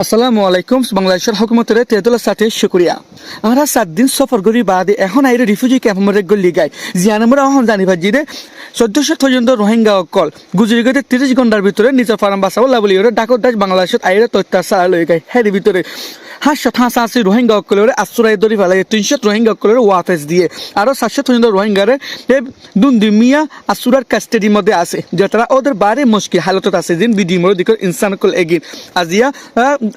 আসসালামু আলাইকুম বাংলাদেশের হুকুমতের তেতুল্লাহ সাথে শুক্রিয়া আমরা 7 দিন সফর করি বাদে এখন আইরে রিফিউজি ক্যাম্প মরে গলি গাই জিয়ান আমরা এখন জানিবা জিরে 1400 পর্যন্ত রোহিঙ্গা অকল গুজরি গতে 30 ঘন্টার ভিতরে নিজের ফার্ম বাসাও লাবলি ওরে ডাকত দাস বাংলাদেশত আইরে তত্যাচার লই গাই হেরি ভিতরে 780 রোহিঙ্গা অকলের আশ্রয় দরি ফেলাই 300 রোহিঙ্গা অকলের ওয়াফেস দিয়ে আরো 700 পর্যন্ত রোহিঙ্গারে দুন্দিমিয়া আসুরার কাস্টাডির মধ্যে আছে যেটা ওদের বারে মুশকিল হালতত আছে দিন বিডি মর দিকর ইনসান কল এগিন আজিয়া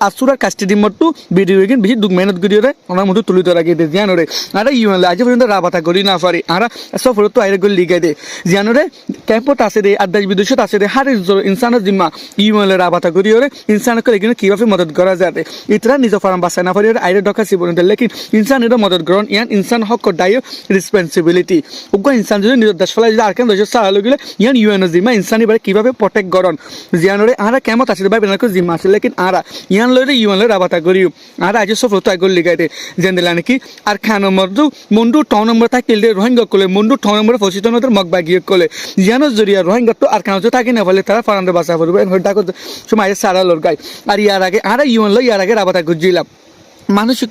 আসুরার কাস্টাডির মতো ভিডিও এগিন বেশি দুঃখ মেহনত করিয়ে ওনার মধ্যে তুলি ধরা গিয়ে জিয়ানরে আর ইউএনলে আজ পর্যন্ত রাবাতা করি না পারি আর সফর তো আইরে গলি লিগাই দে জিয়ানরে ক্যাম্পত আছে দে আদাস বিদেশত আছে দে হার ইনসানের জিম্মা ইউএনলে রাবাতা করিয়ে ইনসান কল এগিন কিভাবে মদত করা যায় ইতরা নিজ ফার্ম বাসায় না পারি আইরে ডকা সিবন লেকিন ইনসানের মদত গ্রহণ ইয়ান ইনসান হক দায় রেসপন্সিবিলিটি উগ্র ইনসান যদি নিজের দেশ ফেলা যদি আর কেন দেশের সাহায্য গেলে ইয়ান ইউএনও জিম্মা ইনসানি বারে কিভাবে প্রটেক্ট করণ জিয়ানরে আর কেমত আছে ভাই বেনার জিম্মা আছে লেকিন আর ইয়ান লইরে ইউএন লই রাবাতা করিও আর আজ সফর তো আগল লিগাইতে জেন দিলা নাকি আর খানো মরদু মুন্ডু ঠ নম্বর থাকিল দে রোহিঙ্গা কলে মুন্ডু ঠ নম্বরে ফসিতনদের মগবা গিয়ে কলে জিয়ানো জরিয়া রোহিঙ্গা তো আর খানো তো থাকে না বলে তারা ফারান্দে বাসা করবে হইটা সময় সারা লোর গায় আর ইয়ার আগে আর ইউএন লই ইয়ার আগে রাবাতা গুজিলাম মানুষিক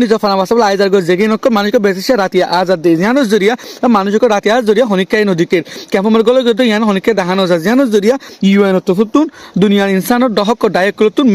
নিজ ফার্মাসা আইজার গো জেগে নক মানুষকে বেশি রাতিয়া আজাদ দিয়ে জানো জরিয়া মানুষকে রাতিয়া জরিয়া হনিকাই নদীকে ক্যাম্পমার গলে যদি ইয়ান হনিকে দেখানো যায় জানো জরিয়া ইউএন তো ফুতুন দুনিয়ার ইনসানের দহক ডায়ক করতুন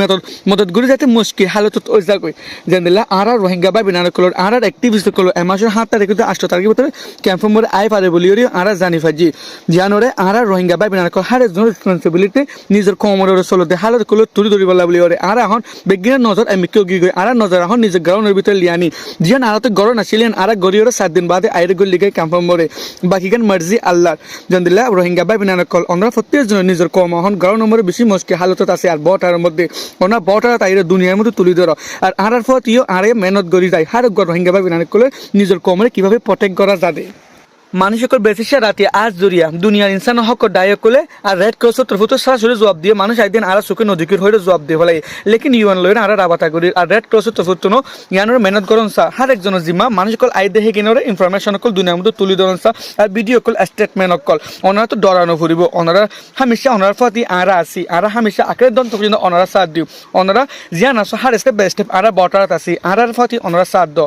মদত গুলি যাতে মুশকিল হালত ওইজা কই জানিলা আর রোহিঙ্গা বা বিনার কলর আর অ্যাক্টিভিস্ট কল এমাসের 7 তারিখে 8 তারিখের ভিতরে ক্যাম্পমার আই পারে বলি আর জানি ফাজি জানোরে আর রোহিঙ্গা বা বিনার কল হারে জন রেসপন্সিবিলিটি নিজের কোমরের চলতে হালত কল তুলি ধরি বলা বলি আর এখন বিজ্ঞানের নজর আমি কেউ গিয়ে আর নজর এখন নিজের গ্রাউন্ডের ভিতরে লিয়ানি জিয়ান আরাতে গরণ আসিলেন আর গরিয়র 7 দিন বাদে আইরে গল লিগে ক্যাম্প মরে বাকি গান মার্জি আল্লাহ জানদিলা রোহিঙ্গা বা বিনার কল আমরা প্রত্যেক জন নিজের কম এখন গ্রাউন্ড নম্বরে বেশি মুশকিল হালতত আছে আর বটার মধ্যে ওনা বটার আইরে দুনিয়ার মধ্যে তুলি ধরো আর আর ফত ইও আরে মেহনত করি যায় হার রোহিঙ্গা বা বিনার কল নিজের কমরে কিভাবে প্রটেক্ট করা যাবে মানুষের বেশিসা রাতে আজ জরিয়া দুনিয়ার ইনসান হক দায়ক করলে আর রেড ক্রসের তরফ তো সরাসরি জবাব দিয়ে মানুষ একদিন আর সুখে নদীকের হয়ে জবাব দিয়ে ফেলাই লেকিন ইউএন লইন আর রাবাতা করি আর রেড ক্রসের তরফ তো ইয়ানোর মেহনত করন সা হার একজনের জিম্মা মানুষ কল আই দেখে কিনোরে ইনফরমেশন কল দুনিয়ার মধ্যে তুলি ধরন সা আর ভিডিও কল স্টেটমেন্ট কল ওনারা তো ডরানো ফুরিব ওনারা হামেশা ওনার ফাতি আরা আসি আর হামেশা আঁকড়ে দন্ত পর্যন্ত ওনারা সাথ দিও ওনারা জিয়ান আসো হার স্টেপ বাই স্টেপ আর বটারাত আসি আর ফাতি ওনারা সাথ দ